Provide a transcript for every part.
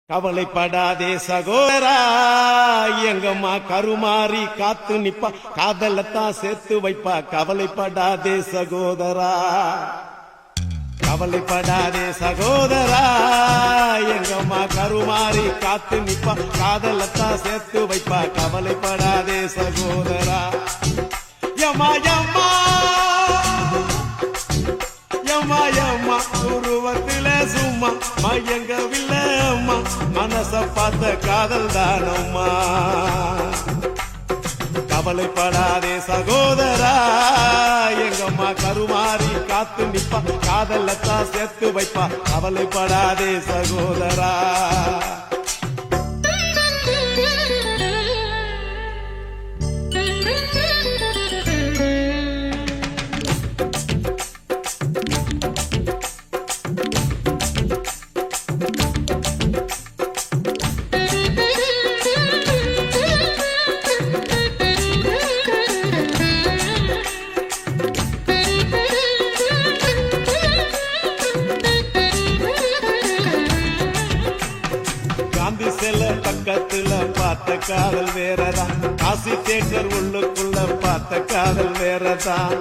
கவலைப்படாதே சகோதரா, எங்கம்மா கருமாறி காத்து நிப்பா, காதலத்தான் சேர்த்து வைப்பா. கவலைப்படாதே சகோதரா, கவலைப்படாதே சகோதரா, எங்கம்மா கருமாறி காத்து நிப்பா, காதலத்தான் சேர்த்து வைப்பா. கவலைப்படாதே சகோதரா. யம்மா யம்மா யம்மா யம்மா, உருவத்தில சும்மா மயங்கவில்லை அம்மா, மனச பார்த்த காதல் தானம்மா. கவலைப்படாதே சகோதரா, எங்கம்மா கருமாறி காத்து நிப்பா, காதலத்தான் சேர்த்து வைப்பா. கவலைப்படாதே சகோதரா. செல்ல பக்கத்துல பார்த்த காதல் வேறதான், காசி தேட்டர் உள்ளுக்குள்ள பார்த்த காதல் வேறதான்.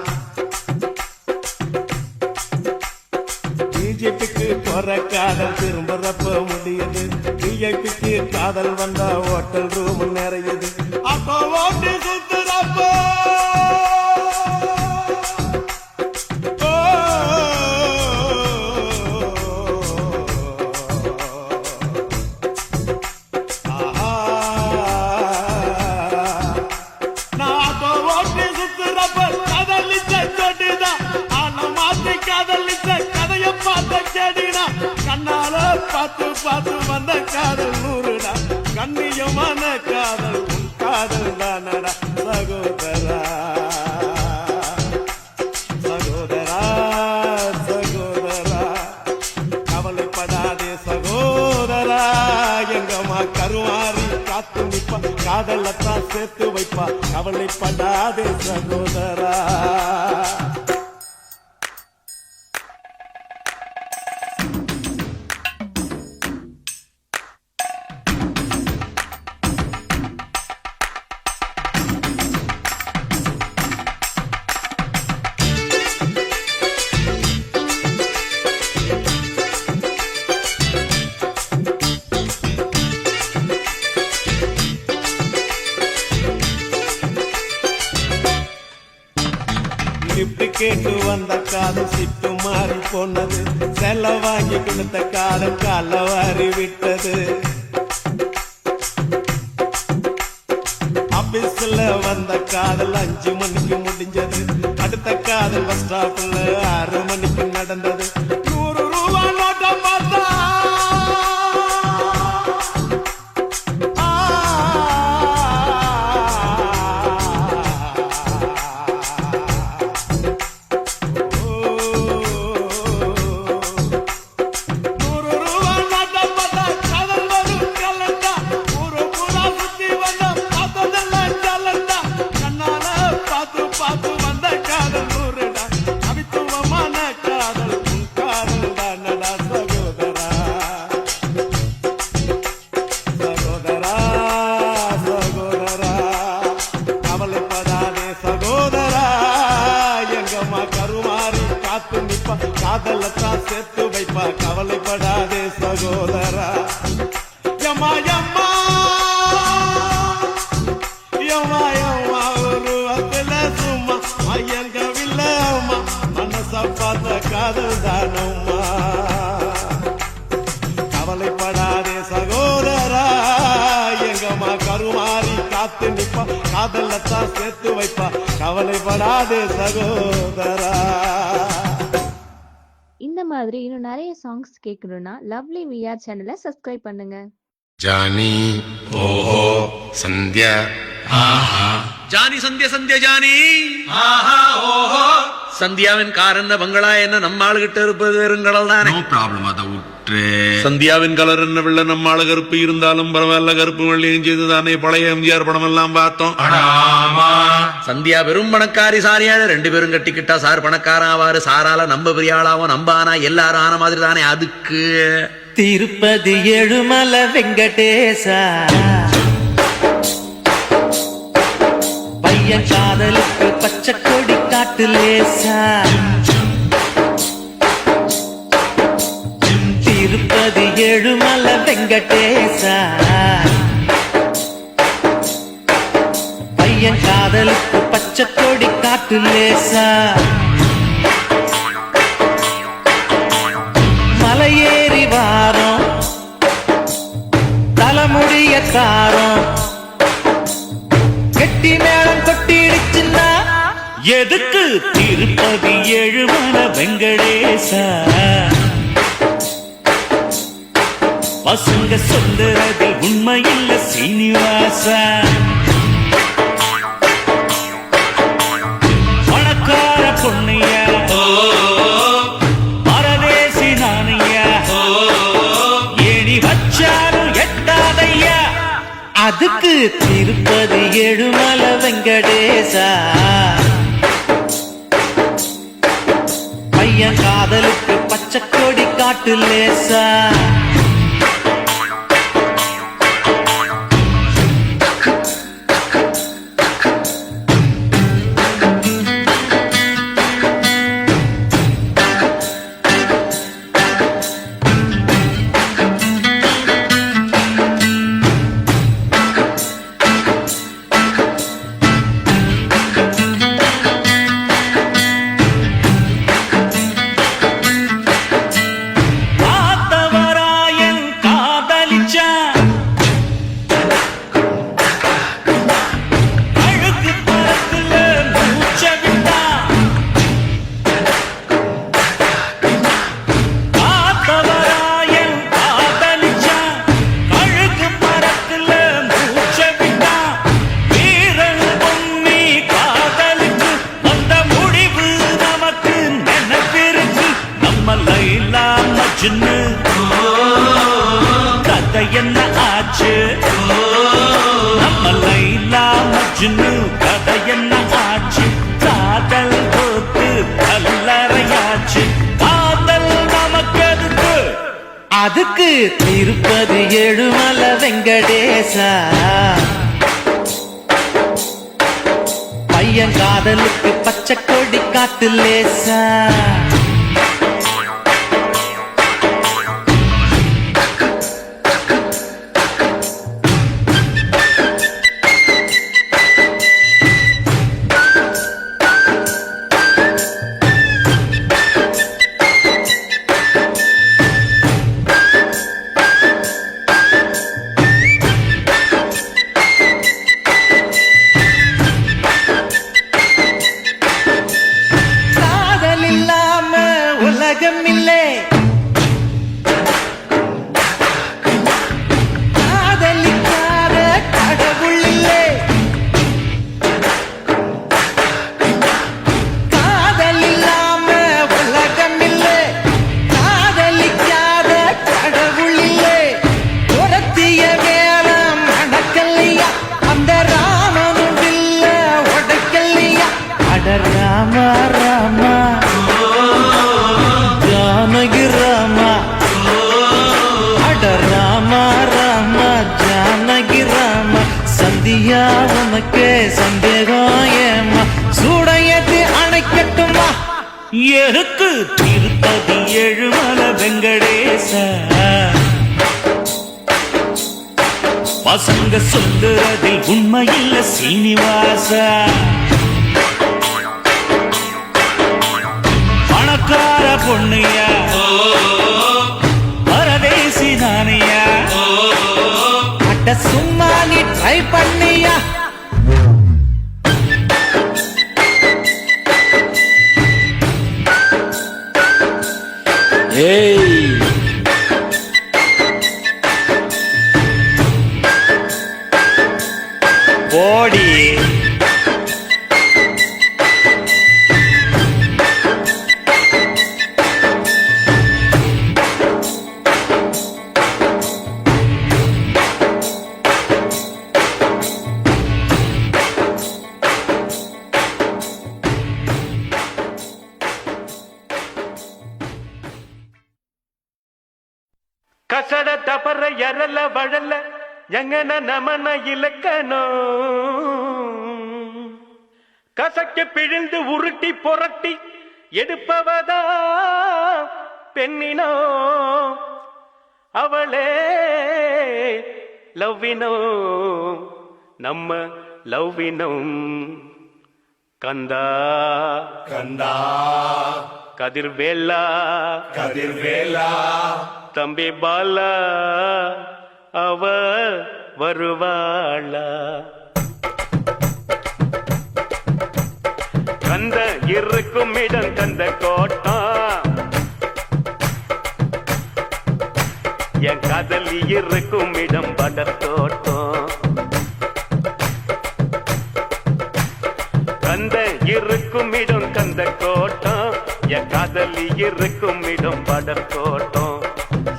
பிஜேபிக்கு போற காதல் திரும்புறப்ப முடியுது, பிஜேபிக்கு காதல் வந்தா ஹோட்டல் ரூம் நிறையுது. அப்போ ஓட்டு சுத்துறப்போ கண்ணால பார்த்து பார்த்து வந்த காதல் நூறுடா, கண்ணியமான காதல் உன் காதல் தானடா சகோதரா. சகோதரா சகோதரா, கவலைப்படாதே சகோதரா, எங்கம்மா கருமாறி காத்து நிப்பா, காதலத்தான் சேர்த்து வைப்பா. கவலைப்படாதே சகோதரா. கிஃப்ட் கேட்டு வந்த காதல் சிட்டு மாறி போனது, செல்ல வாங்கி கொடுத்த காதல் கால வாரி விட்டது. ஆபீஸ்ல வந்த காதல் 5 மணிக்கு முடிஞ்சது, அடுத்த காதல் பஸ் ஸ்டாப்ல 6 மணிக்கு நடந்தது. 100 ரூபாய் நோட்டை பார்த்தா காதலத்தான் சேர்த்து வைப்பா. கவலைப்படாதே சகோதரா. யம்மா யம்மா யம்மா யம்மா, உருவத்தில சும்மா மயங்கவில்லை அம்மா, மனச பார்த்த காதல் தானம்மா. கவலைப்படாதே சகோதரா, எங்கம்மா கருமாறி காத்து நிப்பா, காதலத்தான் சேர்த்து வைப்பா. கவலைப்படாதே சகோதரா. இந்த மாதிரி இன்னும் நிறைய சாங்ஸ் கேட்கணும்னா லவ்லி விஆர் சேனலை சப்ஸ்கிரைப் பண்ணுங்க. ஜானி ஓஹோ சந்தியா ஆஹா, ஜானி சந்தியா சந்தியா ஜானி ஆஹா ஓஹோ, சந்தியாவின் கார் என்ன பங்களா என்ன, நம்ம ஆளுகிட்ட இருப்பது வெறுங்கடல் தானே. நோ ப்ராப்ளம், அதை விட்டு. சந்தியாவின் கலர் என்ன வெள்ள, நம்ம ஆளு கருப்பு இருந்தாலும் பரவாயில்ல, கருப்பு வெள்ளையும் செய்து தானே பழைய எம்ஜிஆர் படம் எல்லாம் பார்த்தோம். சந்தியா வெறும் பணக்காரி சாரியான 2 பேரும் கட்டிக்கிட்டா சார் பணக்காரன் ஆவாரு, சாரால நம்ம பெரிய ஆளாவும், நம்பானா எல்லாரும் ஆன மாதிரி தானே. அதுக்கு திருப்பதி ஏழுமலை வெங்கடேசா பையன் காதலுக்கு பச்சை கொடி காட்டு லேசா திருப்பதி ஏழுமலை வெங்கடேசா பையன் காதலுக்கு பச்சை கொடி காட்டு லேசா மலையேறி வாரம் தலைமுடிய தாரம் கெட்டி மேளம் கொட்டிடுச்சுன்னா எதுக்கு திருப்பதி ஏழுமலை வெங்கடேசா பசங்க சொல்லுறது உண்மையில்ல சீனிவாசா பணக்கார பொண்ணையா பரதேசி நானையா ஏணி வச்சாலும் எட்டாதையா அதுக்கு திருப்பதி ஏழுமலை வெங்கடேசா பையன் காதலுக்கு பச்சை கொடி காட்டு லேசா கதை என்ன ஆச்சு நம்ம லைலா மஜ்னு கதை என்ன ஆச்சு காதல் போத்து கல்லறையாச்சு காதல் நமக்கு அதுக்கு திருப்பதி ஏழுமலை வெங்கடேசா பையன் காதலுக்கு பச்சை கொடி காட்டு லேசா ராமா ராமா ஜானகி ராமா அட ராமா ராமா ஜானகி ராமா சந்தியா உனக்கே சந்தேகம் ஏமா சூடையத்து அணைக்கட்டுமா எருக்கு திருப்பதி ஏழுமலை வெங்கடேசா பசங்க சொல்லுறதில் உண்மையில்ல சீனிவாசா பணக்கார பொண்ணையா பரதேசி நானையா அட்ட சும்மா நீ ட்ரை பண்ணியா ஏய் போடி வழல வழல எங்கன நமன இலக்கணம் கசக்க பிழிந்து உருட்டி புரட்டி எடுப்பவதா பெண்ணினோ அவளே லவ்வினோ நம்ம லவ்வினம் கந்தா கந்தா கதிர்வேலா கதிர்வேலா தம்பி பாலா அவ வருவாளா கந்த இருக்கும் இடம் கந்த கோட்டம் என் காதலி இருக்கும் இடம் படத்தோட்டம் கந்த இருக்கும் இடம் கந்த கோட்டம் என் காதலி இருக்கும் இடம் படத்தோட்டம்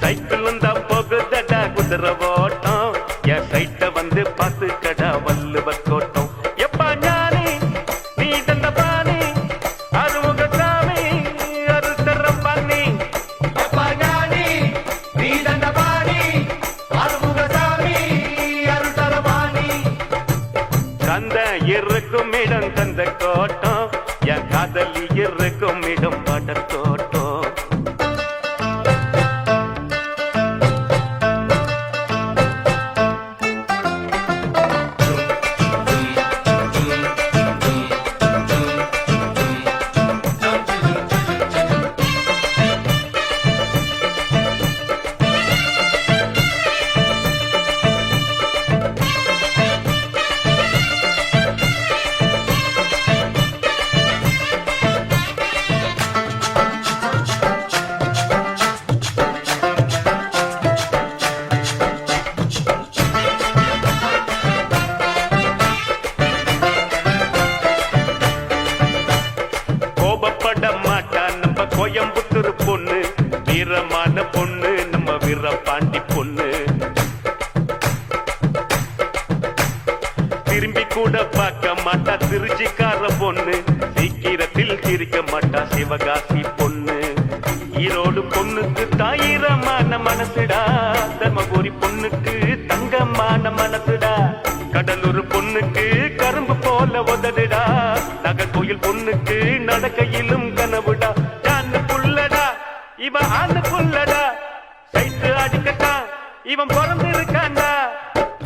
சைக்கிள் வந்தா போகுதடா குதிரை ஓட்டம் என் சைட்ட வந்து பார்த்து கடா வள்ளுவர் கோட்டம் எப்பா ஞானி நீ தந்த பாணி அருமுக சாமி அருத்தர பண்ணி எப்பா ஞானி நீ தந்த பாணி அருமுக சாமி அருள்தரபாணி கந்த இருக்கும் இடம் கந்த கோட்டம் என் காதலி இருக்கும் இடம் படத்தோட்டம் கோபப்பட மாட்டா நம்ம கோயம்புத்தூர் பொண்ணு வீரமான பொண்ணு நம்ம வீரபாண்டி பொண்ணு திரும்பி கூட பார்க்க மாட்டா திருச்சிக்கார பொண்ணு சீக்கிரத்தில் சிரிக்க மாட்டா சிவகாசி பொண்ணு ஈரோடு பொண்ணுக்கு தாயிரமான மனசுடா தர்மபுரி பொண்ணுக்கு தங்கமான மனசுடா கடலூர் பொண்ணுக்கு கரும்பு போல உதடுடா நகர்கோயில் பொண்ணுக்கு நடக்கையிலும் கனவுடா ஜான்னு புள்ளடா இவன் ஆண்டு புள்ளடா சைட்டு அடிக்கட்டா இவன் பிறந்து இருக்காண்டா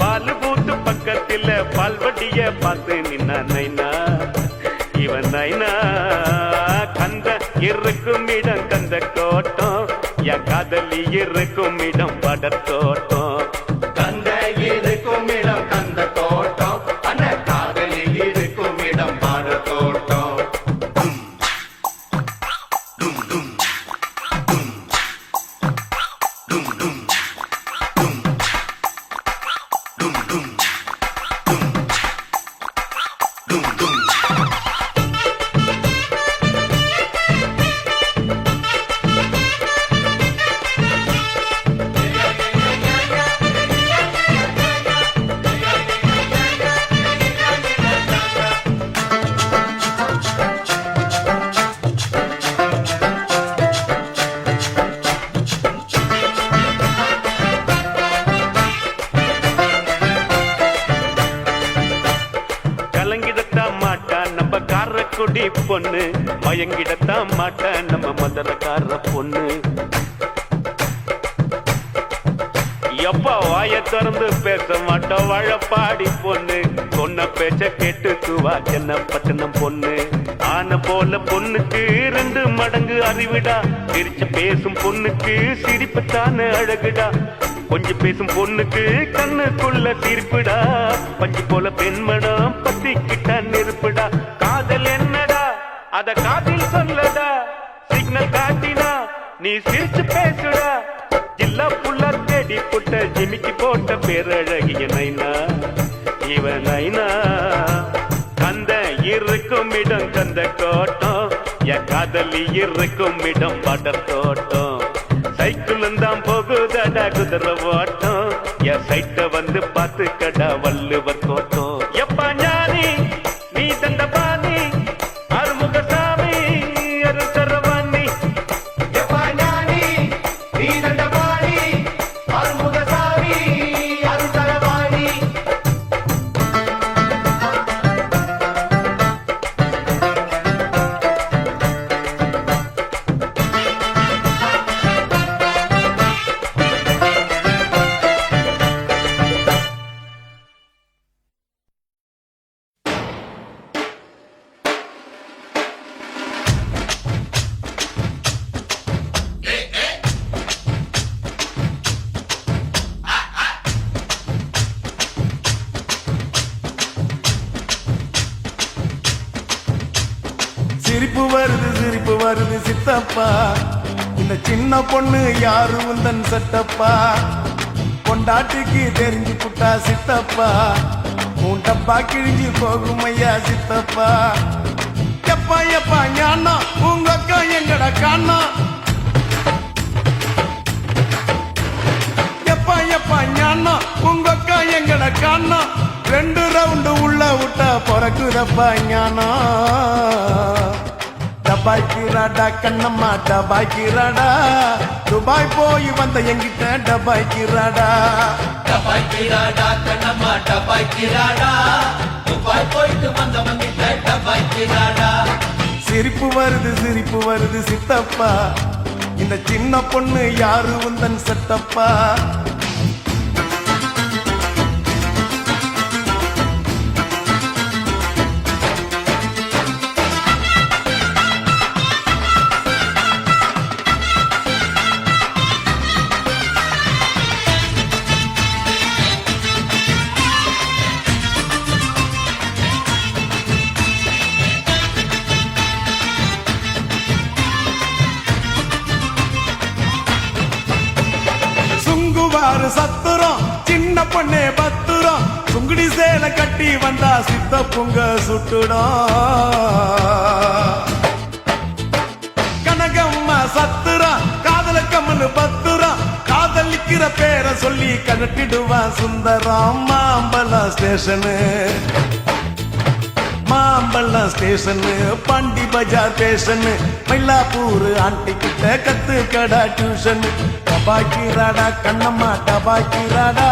பால் பூத்து பக்கத்துல பால்வட்டிய பார்த்து நின்னா நைனா இவன் நைனா கந்த இருக்கும் இடம் கந்த கோட்டம் என் காதலி இருக்கும் இடம் படத்தோட்டம் கந்த இருக்கும் இடம் கந்த தோட்டம் அந்த காதலி இருக்கும் இடம் பாட தோட்டம் கலங்கிடத்தான் மாட்டா நம்ம காரக்குடி பொண்ணு மயங்கிடத்தான் மாட்டா நம்ம மதுரக்கார பொண்ணு எப்பா வாய திறந்து பேச மாட்டோம் வாழப்பாடி பொண்ணு சொன்ன பேச்ச கேட்டுக்குவா சென்னப்பட்டினம் பொண்ணு ஆன போல பொண்ணுக்கு 2 மடங்கு அறிவிடா சிரிச்சு பேசும் பொண்ணுக்கு சிரிப்புத்தானே அழகுடா கொஞ்சம் பேசும் பொண்ணுக்கு கண்ணுக்குள்ள சிரிப்புடா பஞ்சு போல பெண்மணம் பத்திக்கிட்ட நெருப்புடா காதல் என்னடா அத காதில் சொல்லடா சிக்னல் காட்டினா நீ சிரிச்சு பேசுடா ஜில்லா புள்ள தேடி புட்ட ஜிமிக்கி போட்ட பேரழகிய நைனா இவன் நைனா கந்த இருக்கும் இடம் கந்த கோட்டம் என் காதலி இருக்கும் இடம் படத்தோட்டம் சைக்கிள் தான் போகுதடா குதிரை ஓட்டம் என் சைட்ட வந்து பார்த்து கடா வள்ளுவர் கோட்டம் எப்பா ஞானி நீ தந்த பாணி அருமுக சாமி அருள் தரவாணி எப்பா ஞானி நீ தந்த பாணி அருமுக சாமி சிரிப்பு வருது சித்தப்பா இந்த சின்ன பொண்ணு யாரு உந்தன் சட்டப்பா பொண்டாட்டிக்கு தெரிஞ்சு புட்டா சித்தப்பா உன் டப்பா கிழிஞ்சு போகும் ஐயா சித்தப்பா எப்பா எப்பா ஞானா உங்க அக்கா எங்கட காணா எப்பா எப்பா ஞானா உங்க அக்கா எங்கட காணா 2 ரவுண்டு உள்ள விட்டா பிறக்குதப்பா ஞானா டபாய்க்கிறாடா கண்ணம்மா டபாய்க்கிறாடா துபாய் போய் வந்த எங்கிட்ட டபாய்க்கிறாடா டபாய்க்கிறாடா கண்ணம்மா டபாய்க்கிறாடா துபாய் போயிட்டு வந்தவங்கிட்ட டபாய்க்கிறாடா சிரிப்பு வருது சித்தப்பா இந்த சின்ன பொண்ணு யாரு உந்தன் சட்டப்பா சுங்குவாரு சத்துரம் சின்ன பொண்ணே பத்துரம் சுங்குடி சேலை கட்டி வந்தா சித்த பொங்க சுட்டுடும் கனகம்மா சத்துரம் காதல கம்மனு பத்துரம் காதலிக்கிற பேரை சொல்லி கனட்டிடுவான் சுந்தரம் மாம்பழம் ஸ்டேஷனு பாண்டி பஜார் ஸ்டேஷனு மயிலாப்பூர் ஆண்டி கிட்ட கத்து கடா டியூஷன் டபாய்க்கிறாடா கண்ணம்மா டபாய்க்கிறாடா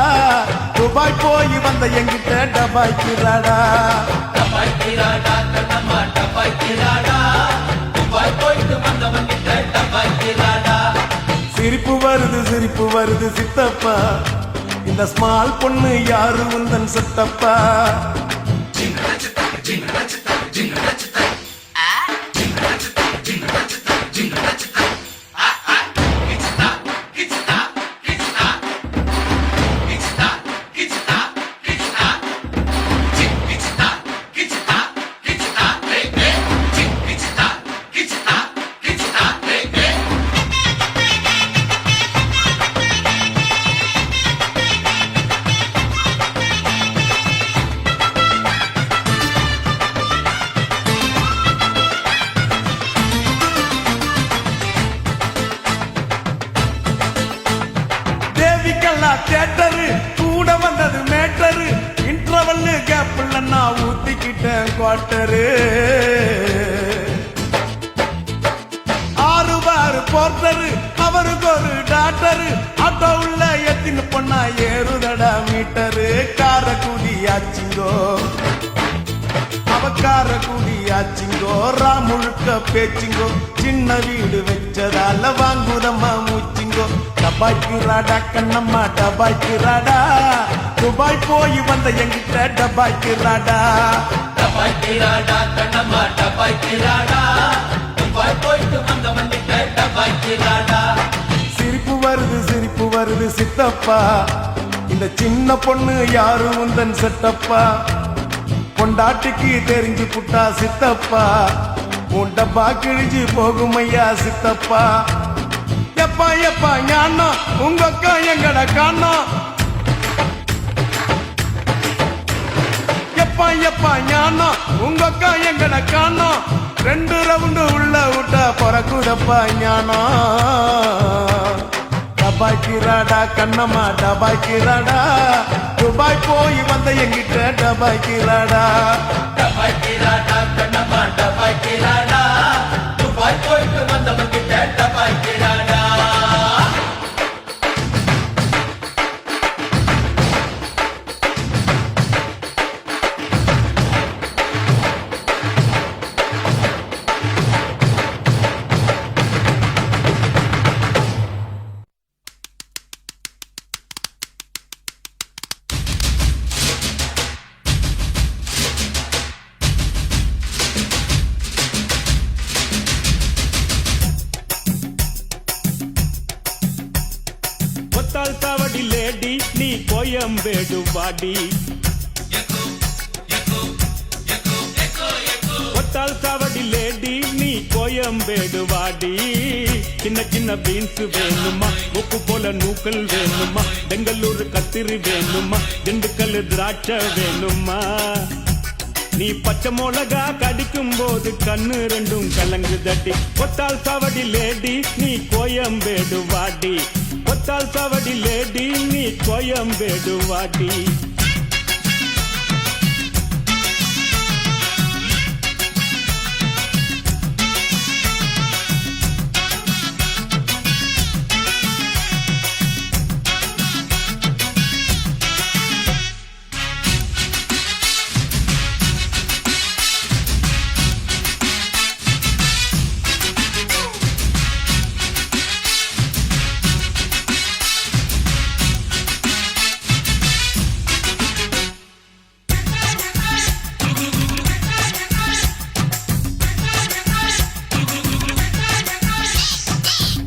துபாய் போய் வந்த எங்கிட்ட டபாய்க்கிறாடா டபாய்க்கிறாடா கண்ணம்மா டபாய்க்கிறாடா துபாய் போயிட்டு வந்தவங்கிட்ட டபாய்க்கிறாடா சிரிப்பு வருது சித்தப்பா இந்த ஸ்மால் பொண்ணு யாரு உந்தன் சட்டப்பா தியேட்டரு கூட வந்தது மேட்டரு இன்டர்வல் கேப்ல நான் ஊத்திக்கிட்டேன் குவார்டரு 6 பார் போர்ட்டரு அவருக்கு ஒரு டாக்டரு ஆட்டோ உள்ள எத்தின்னு பொண்ணா ஏறுதடா மீட்டரு காரக்குடி ஆச்சிங்கோ அவக்கார குடியாச்சிங்கோ ராமுழுக்க பேச்சிங்கோ சின்ன வீடு வச்சதால வாங்குதம்மா மூச்சிங்கோ டபாய்க்கிறாடா கண்ணம்மா டபாய்க்கிறாடா துபாய் போய் வந்த எங்கிட்ட டபாய்க்கிறாடா டபாய்க்கிறாடா கண்ணம்மா டபாய்க்கிறாடா துபாய் போயிட்டு வந்தவங்கிட்ட டபாய்க்கிறாடா சிரிப்பு வருது சித்தப்பா இந்த சின்ன பொண்ணு யாரு உந்தன் செட்டப்பா பொண்டாட்டிக்கு தெரிஞ்சு புட்டா சித்தப்பா உன் டப்பா கிழிஞ்சு போகும் ஐயா சித்தப்பா எப்பா எப்பா ஞானா உங்க அக்கா எங்கட காணா எப்பா எப்பா ஞானா உங்க அக்கா எங்கட காணா 2 ரவுண்டு உள்ள விட்டா பிறக்குதப்பா ஞானா டபாய்க்கிறாடா கண்ணம்மா டபாய்க்கிறாடா துபாய் போய் வந்த எங்கிட்ட டபாய்க்கிறாடா டபாய்க்கிறாடா கண்ணம்மா டபாய்க்கிறாடா துபாய் போயிட்டு வந்தவங்கிட்ட டபாய்க்கிறாடா சாவடி லேடி நீ கோயம்பேடு வாடி ஒத்தால் சாவடி லேடி நீ கோயம்பேடு வாடி. சின்ன சின்ன பீன்ஸ் வேணுமா, உப்பு போல நூக்கல் வேணுமா, பெங்களூரு கத்திரி வேணுமா, திண்டுக்கல் திராட்சை வேணுமா. நீ பச்சை மிளகா கடிக்கும் போது கண்ணு ரெண்டும் கலங்கு தட்டி. கொத்தால் சாவடி லேடி நீ கோயம்பேடு வாடி. கொத்தால் சாவடி லேடி நீ கோயம்பேடு வாடி.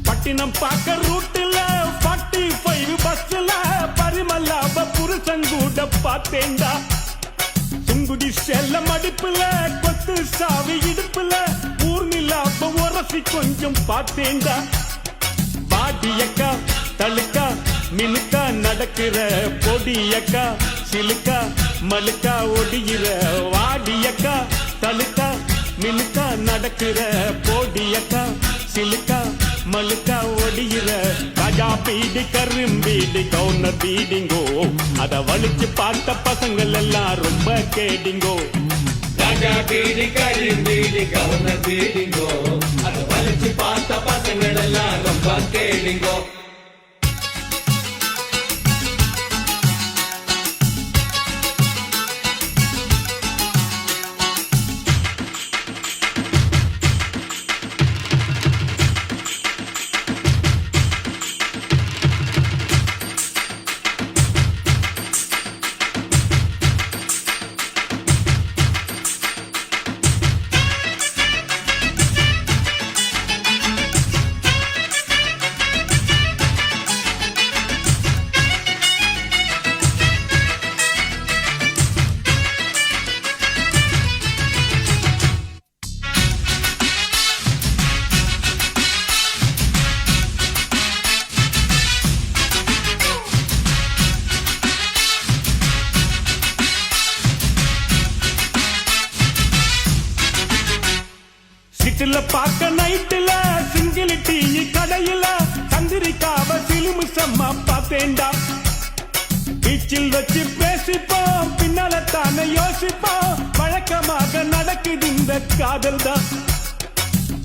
பட்டினம் பார்க்க ரூட்டுல 45 பஸ்ல பரிமல்லாப புருஷங்கூட பார்த்தேண்டா. சுங்குடி செல்ல மடிப்புல கொத்து சாவி இடுப்புல ஊர்மில்லாப உரசி கொஞ்சம் பார்த்தேண்டா. பாடியக்கா தழுக்கா மினுக்கா நடக்கிற பொடியக்கா சிலுக்கா மலுக்கா ஒடிகிற. வாடியக்கா தழுக்கா மினுக்கா நடக்கிற பொடியக்கா சிலுக்கா மலுக்கா ஒடிகிற. ராஜா பீடி கரும்பீடி கவுனர் பீடிங்கோ, அத வலிச்சு பார்த்த பசங்கள் எல்லாம் ரொம்ப கேடிங்கோ. ராஜா பீடி கரும்பீடி கவுனர் பீடிங்கோ, அத வலிச்சு பார்த்த பசங்கள் எல்லாம் ரொம்ப கேடிங்கோ. சிட்டில பார்க்க நைட்டுல சிங்கிள் டீ கடையில சந்திரிக்காவ சிலுமு சம்மா பார்த்தேண்டா. பீச்சில் வச்சு பேசிப்போம் பின்னால தானே யோசிப்போம். வழக்கமாக நடக்குது இந்த காதல் தான்.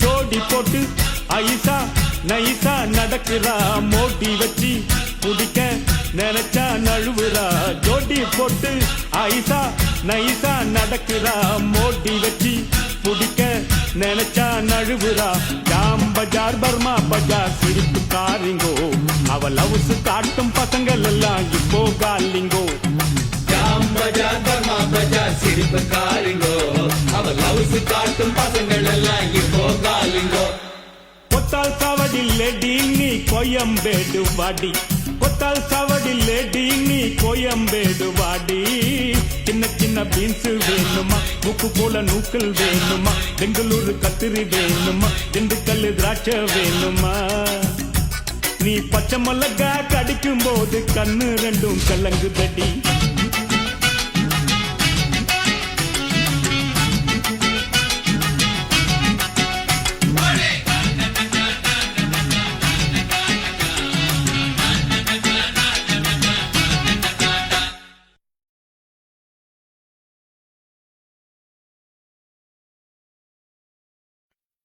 ஜோடி போட்டு ஐசா நைசா நடக்கிறா, மோடி வச்சு குடிக்க நினைச்சா நழுவுறா. ஜோடி போட்டு ஐசா நைசா நடக்கிறா, மோடி வச்சு குடிக்க நினைச்சா நழுவுறா. ஜாம் பஜார் பர்மா பஜார் சிரிப்பு காரிங்கோ, அவ லவ்ஸ் காட்டும் பசங்கள் எல்லாம் இப்போ காலிங்கோ. ஜாம் பஜார் பர்மா பஜார் சிரிப்பு காரிங்கோ, அவ லவ்ஸ் காட்டும் பசங்கள் எல்லாம் இப்போ காலிங்கோ. கொத்தால் சாவடி லேடி நீ கோயம்பேடு வாடி. கொத்தால் சாவடி லேடி நீ கோயம்பேடு வாடி. சின்ன சின்ன பீன்ஸ் வேணுமா, உப்பு போல நூக்கல் வேணுமா, பெங்களூரு கத்திரி வேணுமா, திண்டுக்கல் திராட்சை வேணுமா. நீ பச்சை மிளகா கடிக்கும் போது கண்ணு ரெண்டும் கலங்கு தடி.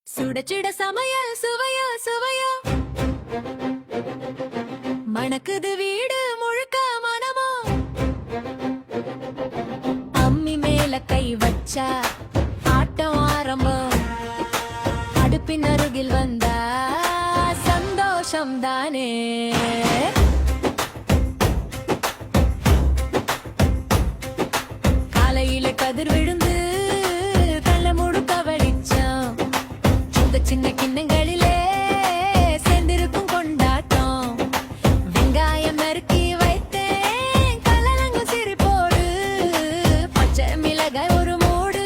சுட சுட சமையல் சுவையா சுவையா மணக்குது வீடு முழுக்க மனமோ. அம்மி மேல கை வச்சா ஆட்டம் ஆரம்பம். அடுப்பின் அருகில் வந்தா சந்தோஷம் தானே. காலையில கதிர் விழுந்து சின்ன கிண்ணங்களிலே சேர்ந்திருக்கும் கொண்டாட்டம். வெங்காயம் நறுக்கி வைத்தேன் கலலங்கு சிரிப்போடு, பச்சை மிளகாய் ஒரு மூடு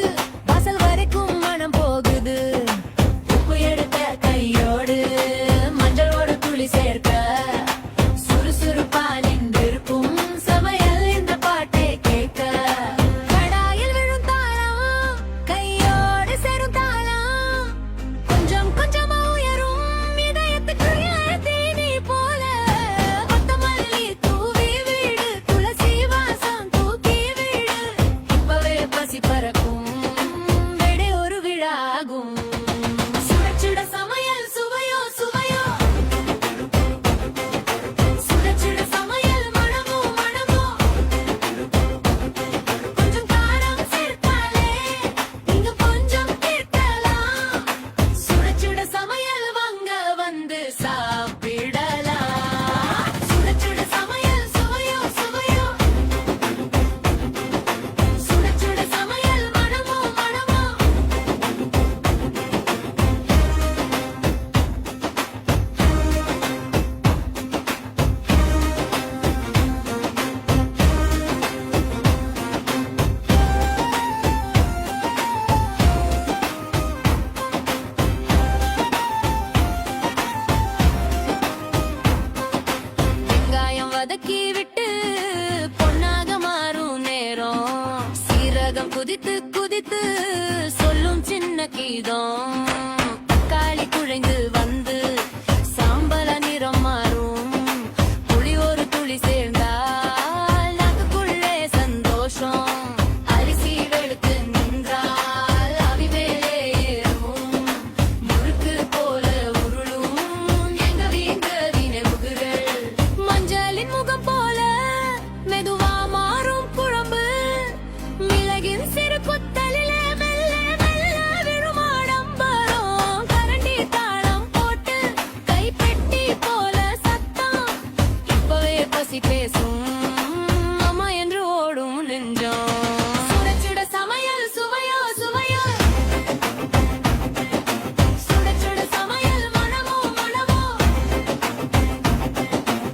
நீதான் தக்காளி குழைந்து வந்து சாம்பல நிறம் மாறும் புளி ஒரு துளி சேர்ந்தால் நாக்குக்குள்ளே சந்தோஷம் அரிசி வெளுத்து நின்றால் அவி மேலே ஏறும் முறுக்கு போல உருளும் எங்க வீட்டு நினைவுகள் மஞ்சளின் முகம் போல மெதுவா மாறும் குழம்பு மிளகின் சிறு குத்தலிலே மெல்ல மெல்ல விருமாடம் வரும் கரண்டி தாளம் போட்டு கைப்பெட்டி போல சத்தம் இப்பவே பசி பேசும் அம்மா என்று ஓடும் நெஞ்சம் சுட சுட சமையல் சுவையோ சுவையோ சுட சுட சமையல் மனமோ மனமோ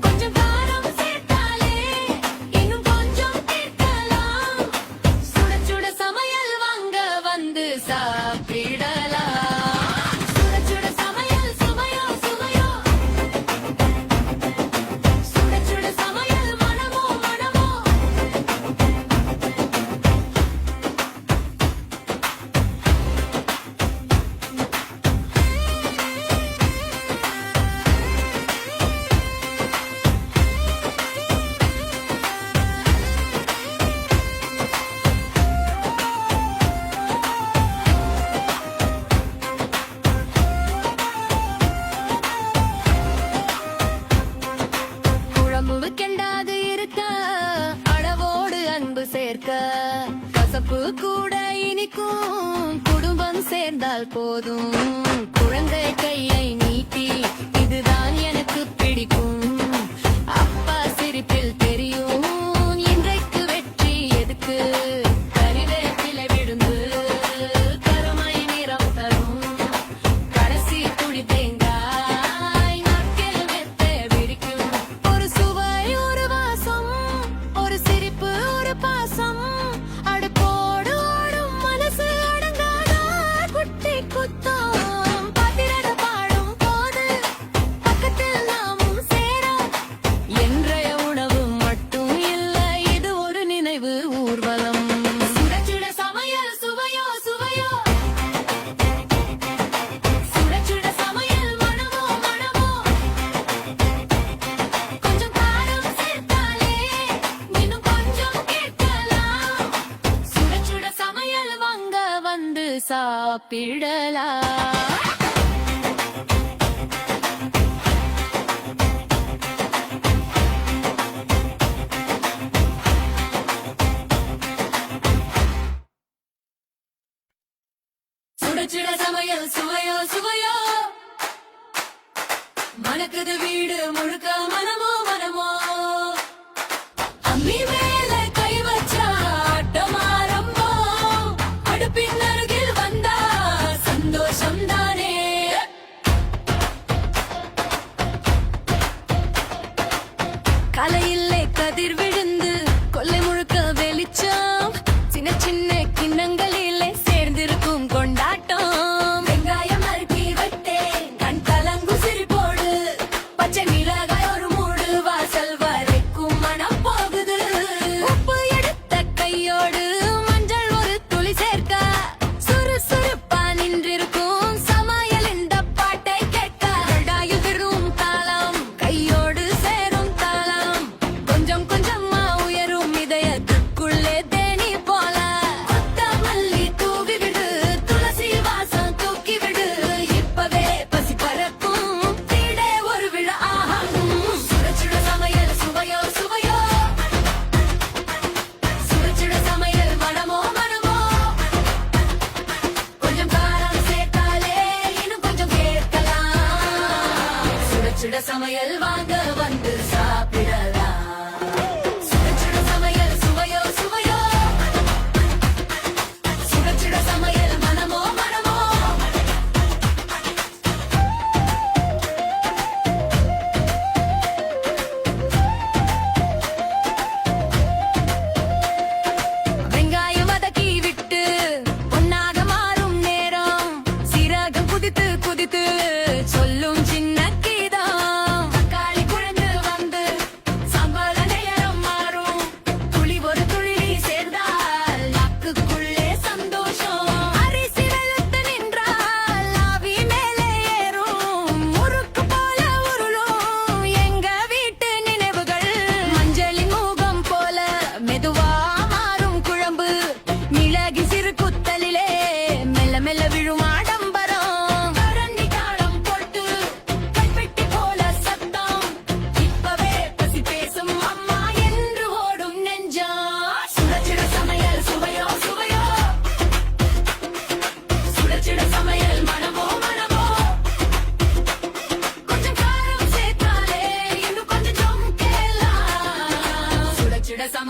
கொஞ்சம் காரம் சேர்த்தாலே இன்னும் கொஞ்சம் கேட்கலாம் சுட சுட சமையல் வாங்க வந்து சாப்பிடலாம் சுட சுட சமையல் சுவையோ சுவையோ சுட சுட சமையல் மனமோ மனமோ குழம்பு கெண்டாது இருக்க அளவோடு அன்பு சேர்க்க கசப்பு கூட இனிக்கும் குடும்பம் சேர்ந்தால் போதும் குழந்தை கையை நீட்டி இதுதான் எனக்கு பிடிக்கும் அப்பா சிரிப்பில் தெரியும் இன்றைக்கு வெற்றி எதுக்கு கறிவேப்பிலை விழுந்து கருமை நிறம் தரும் கடைசி துளி தேங்காய் நாக்கில் மெத்த பிடிக்கும் ஒரு சுவை ஒரு வாசம் ஒரு சிரிப்பு ஒரு பாசம் அடுப்போடு ஓடும் மனசு அடங்காத குட்டி குத்தம் பாத்திரத பாடும் போது பக்கத்தில் நாமும் சேர என்றைய உணவு மட்டும் இல்லை இது ஒரு நினைவு ஊர்வலம் சுட சுட சமையல் சுவையோ சுவையோ சுட சுட சமையல் மனமோ மனமோ கொஞ்சம் காரம் சேர்த்தாலே இன்னும் கொஞ்சம் கேட்கலாம் சுட சுட சமையல் வாங்க வந்து சாப்பிடலாம் சுட சுட சமையல் சுவையோ சுவையோ மணக்குது வீடு முழுக்க மனமோ மனமோ அம்மி மேல கை வச்சா ஆட்டம் ஆரம்பம் அடுப்பின் அருகில் வந்தா சந்தோஷம் தானே கலையில்லே கதிர் விழுந்து கொல்லை முழுக்க வெளிச்சம் சின்ன சின்ன கிண்ணங்களிலே சேர்ந்திருக்கும் கொண்டாட்டம் வெங்காயம் அறுக்கி வெட்டேன் கண் கலங்கு சிரிப்போடு பச்சை மிளகாய் ஒரு மூடு வாசல் வரைக்கும் மனம் போகுது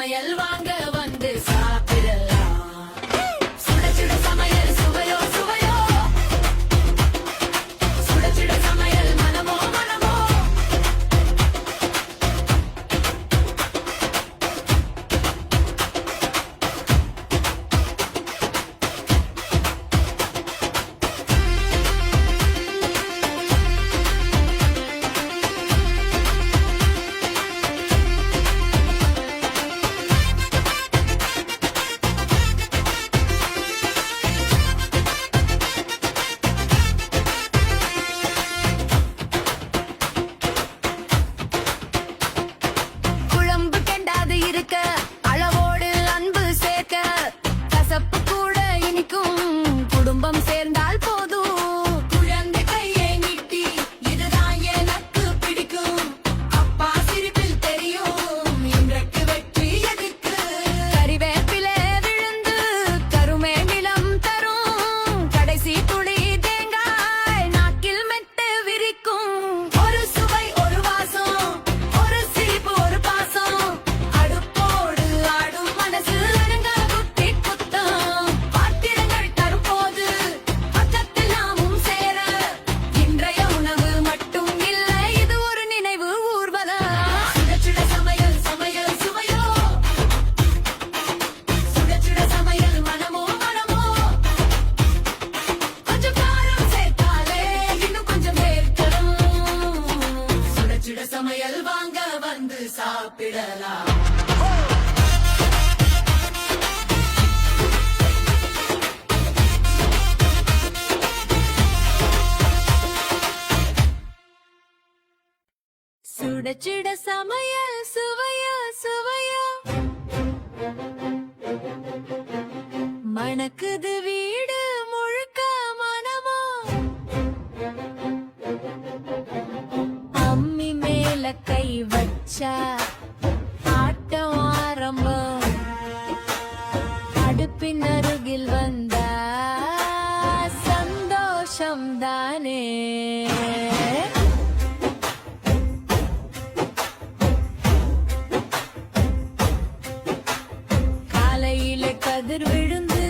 சமையல் வாங்க வந்து சாப்பிடலாம். சுட சுட சமையல் சுவையோ சுவையோ, சுட சுட சமையல் மனமோ மனமோ. குழம்பு கெண்டாது இருக்க, அளவோடு அன்பு சேர்க்க, கசப்பு கூட இனிக்கும், குடும்பம் சேர்ந்தால் போதும். குழந்தை கையை நீட்டி, இதுதான் எனக்கு பிடிக்கும். அப்பா சிரிப்பில் தெரியும், இன்றைக்கு வெற்றி எதுக்கு. கறிவேப்பிலை விழுந்து கருமே நிலம் தரும், கடைசி துளி தேங்காய் நாக்கில் மெட்டு விரிக்கும். ஒரு சுவை ஒரு வாசம், ஒரு சிரிப்பு ஒரு பாசம், அடுப்போடு ஆடும் மனசு அருங்க குத்தி குத்தம். பாத்திரங்கள் தரும்போது பக்கத்தில் நாமும் சேர, இன்றைய உணவு மட்டும் இல்லை, இது ஒரு நினைவு ஊர்வலம். சுட சுட சமையல் சமையல் சுவையோ, சுட சுட சமையல் மனமோ மனமோ. கொஞ்சம் காரம் சேர்த்தாலே இன்னும் கொஞ்சம் வேர்க்கணும். சுட சுட சமையல் வாங்க வந்து சாப்பிடலாம். சுட சுட சமையல் சுவையோ சுவையோ, மணக்குது வீடு முழுக்க மனமோ. அம்மி மேல கை வச்சா ஆட்டம் ஆரம்பம், அடுப்பின் அருகில் வந்தா சந்தோஷம் தானே. காலையில கதிர் விழுந்து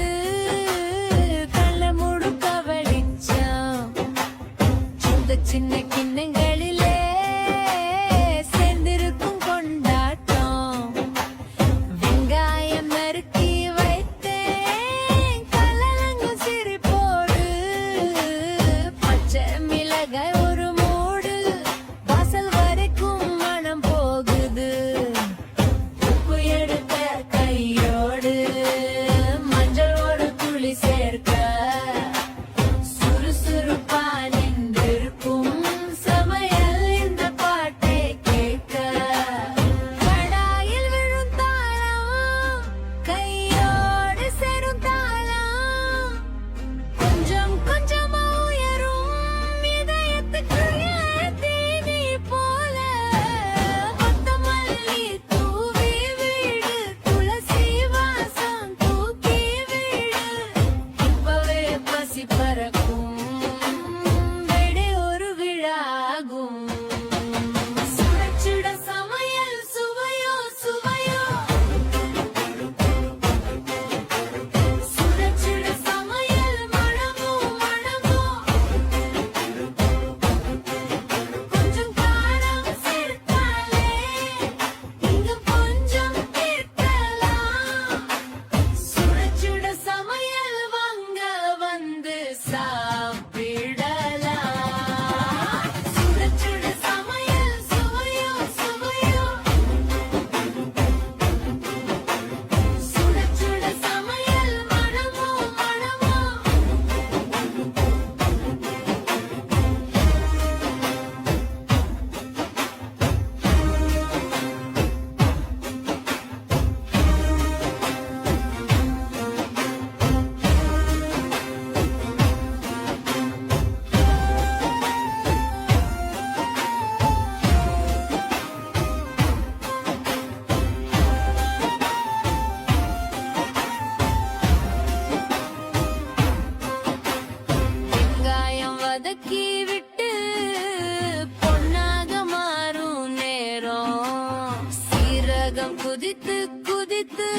குதித்து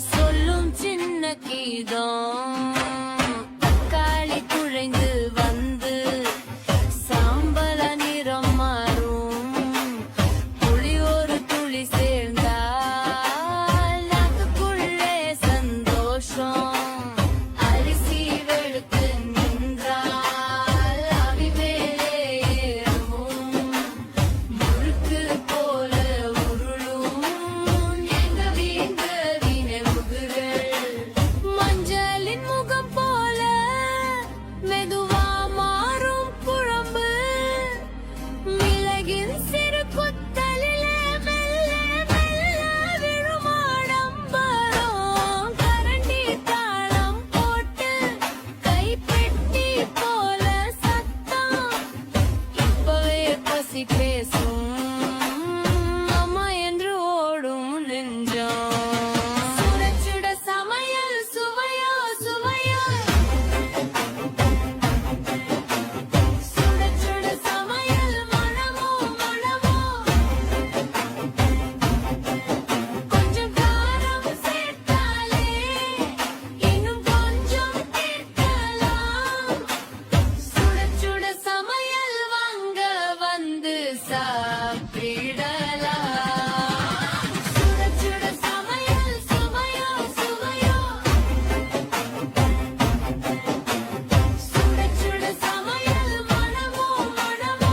சொல்லும் சின்ன கீதம் தக்காளி குழைந்து வந்து சாம்பல நிறம் மாறும் புளி ஒரு துளி சேர்ந்தால் நாக்குக்குள்ளே சந்தோஷம் அரிசி வெளுத்து நின்றால் அவி மேலே ஏறும் முறுக்கு போல உருளும் எங்க வீங்க நினைவுகள் மஞ்சளின் முகம் போல மெதுவா மாறும் குழம்பு மிளகின் சிறு கொத்தலிலே மெல்ல மெல்ல விழும் ஆடம்பரம் கரண்டி தாளம் போட்டு கைப்பெட்டி போல சத்தம் இப்பவே பசி பேசும் அம்மா என்று ஓடும் நெஞ்சம் சுட சுட சமையல் சுவையோ சுவையோ சுட சுட சமையல் மனமோ மனமோ கொஞ்சம் காரம் சேர்த்தாலே இன்னும் கொஞ்சம் கேட்கலாம் சுட சுட சமையல் வாங்க வந்து சாப்பிடலாம் சுட சுட சமையல் சுவையோ சுவையோ சுட சுட சமையல் மனமோ மனமோ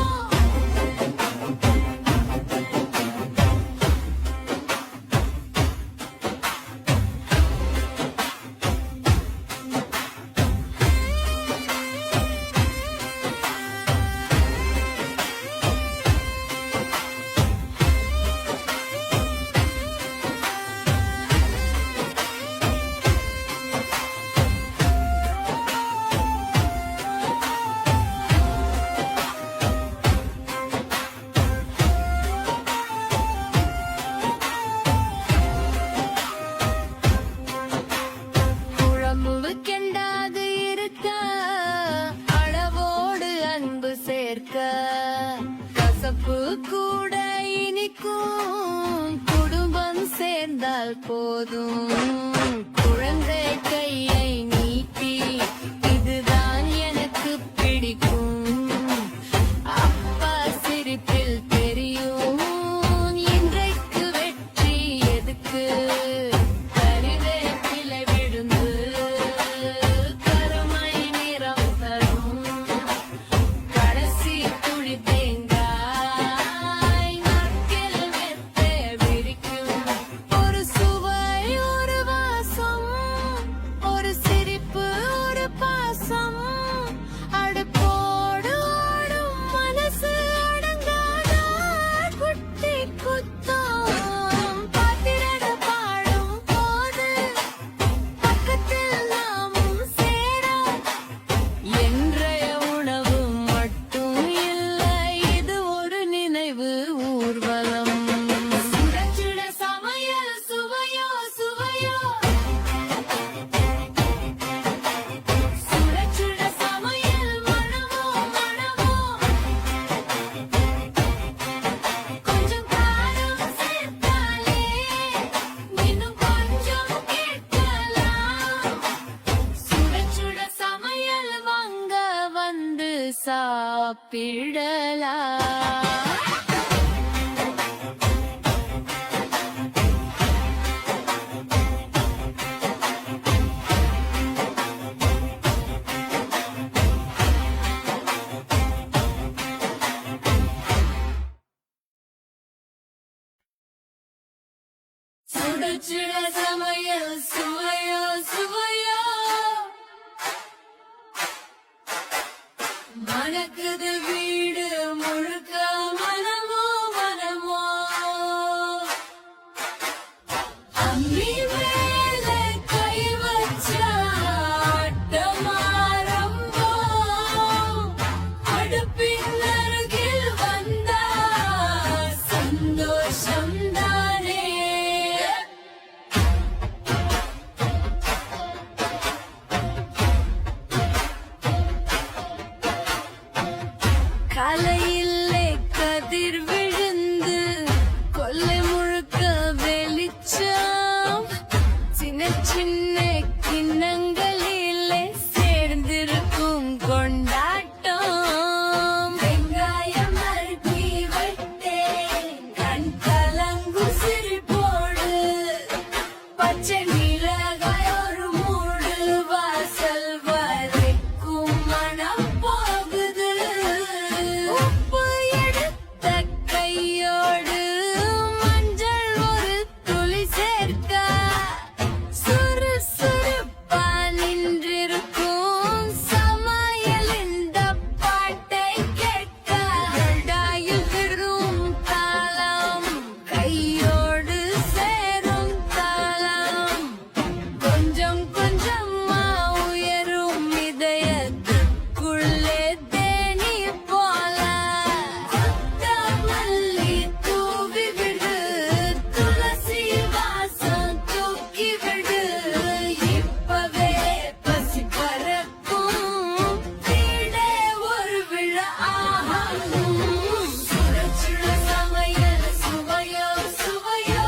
குழம்பு கெண்டாது இருக்க அளவோடு அன்பு சேர்க்க கசப்பு கூட இனிக்கும் குடும்பம் சேர்ந்தால் போதும் குழந்தை கையை நீட்டி இதுதான் எனக்கு பிடிக்கும் அப்பா சிரிப்பில் தெரியும் இன்றைக்கு வெற்றி எதுக்கு கறிவேப்பிலை விழுந்து கருமை நிறம் தரும் கடைசி துளி தேங்காய் நாக்கில் மெத்தை விரிக்கும் ஒரு சுவை ஒரு வாசம் ஒரு சிரிப்பு ஒரு பாசம் அடுப்போடு ஓடும் மனசு அடங்காத குட்டி குத்தம் பாத்திரட பாடும் போது பக்கத்தில் நாமும் சேர என்றைய உணவு மட்டும் இல்லை இது ஒரு நினைவு ஊர்வலம் சுட சுட சமையல் சுவையோ சுவையோ சுட சுட சமையல் மனமோ மனமோ கொஞ்சம் காரம் சேர்த்தாலே இன்னும் கொஞ்சம் கேட்கலாம் சுட சுட சமையல் வாங்க வந்து சாப்பிடலாம் சுட சுட சமையல் சுவையோ சுவையோ மணக்குது வீடு முழுக்க மனமோ மனமோ அம்மி மேல கை வச்சா ஆட்டமாரம்போ அடுப்பின் அருகில் வந்தா சந்தோஷம் தானே காலையிலே கதிர் விழுந்து கொல்லை முழுக்க வெளிச்சம் பச்சை மிளகாய் ஒரு மூடு வாசல் வரைக்கும் மனம் போகுது உப்பு எடுத்த கையோடு மஞ்சள் ஒரு துளி சேர்க்க சுறுசுறுப்பா நின்றிருக்கும் சமையல் இந்த பாட்டை கேட்க டாயில் விரும் தாளம் கையோடு சேரும் தாளம் கொஞ்சம் கொஞ்சமா உயரும் இதயத்துக்குள்ளே தேனி போல கொத்தமல்லி தூவி விடு துளசி வாசம் தூக்கி விடு இப்பவே பசி பறக்கும் வீடே ஒரு விழா ஆகும் சுட சுட சமையல் சுவையோ சுவையோ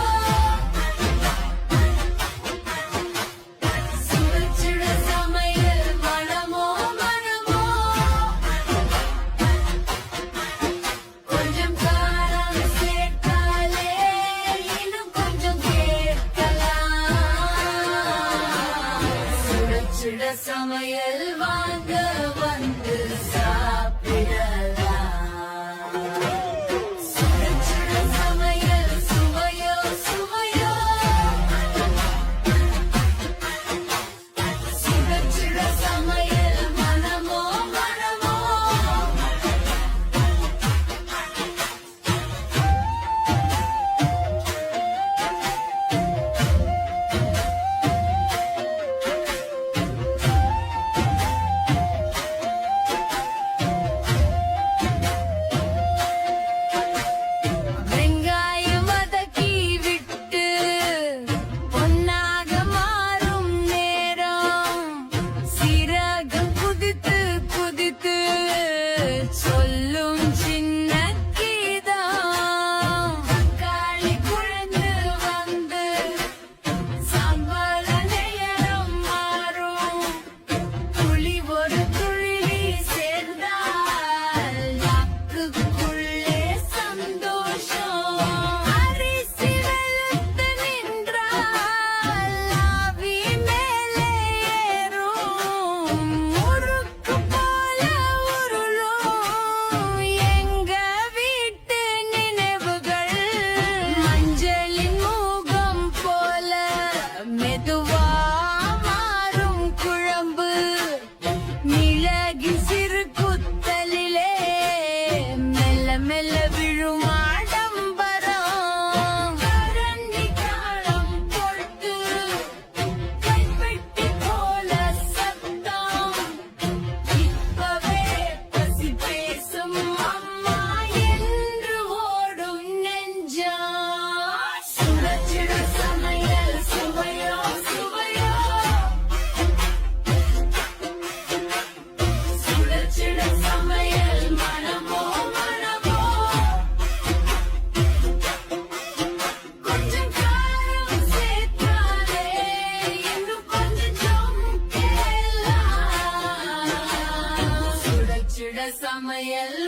சுட சுட சமையல் மனமோ மனமோ கொஞ்சம் காரம் சேர்த்தாலே இன்னும் கொஞ்சம் கேட்கலாம் சுட சுட சமையல் வாங்க வந்து சாப்பிடலாம் சுட சுட சமையல் சுவையோ சுவையோ சுட சுட சமையல் மனமோ மனமோ வெங்காயம் வதக்கி விட்டு பொன்னாக மாறும் நேரம் சீரகம் குதித்து குதித்து சொல்லும் சின்ன கீதம் தக்காளி குழந்து வந்து சாம்பார் நேரம் மாறும் புளி ஒரு துளி சேர்ந்தால் நாக்குக்குள்ளே சந்தோஷம் அரிசி வெளுத்து நின்றால் ஆவி மேலே ஏறும் முறுக்கு போல உருளும் எங்க வீட்டு நினைவுகள் மஞ்சளின் முகம் போல மெதுவா மாறும் குழம்பு மிளகின் சிறு குத்தலிலே மெல்ல மெல்ல விழும் ஆடம்பரம் கரண்டி காலம் போட்டு கைப்பெட்டி போல சத்தம் இப்பவே பசி பேசும் அம்மா என்று ஓடும் நெஞ்சம் சுட சுட சமையல் சுவையோ சுவையோ சுட சுட சமையல் மனமோ மனமோ கொஞ்சம் காரம் சேர்த்தாலே இன்னும் கொஞ்சம் கேட்கலாம் சுட சுட சமையல்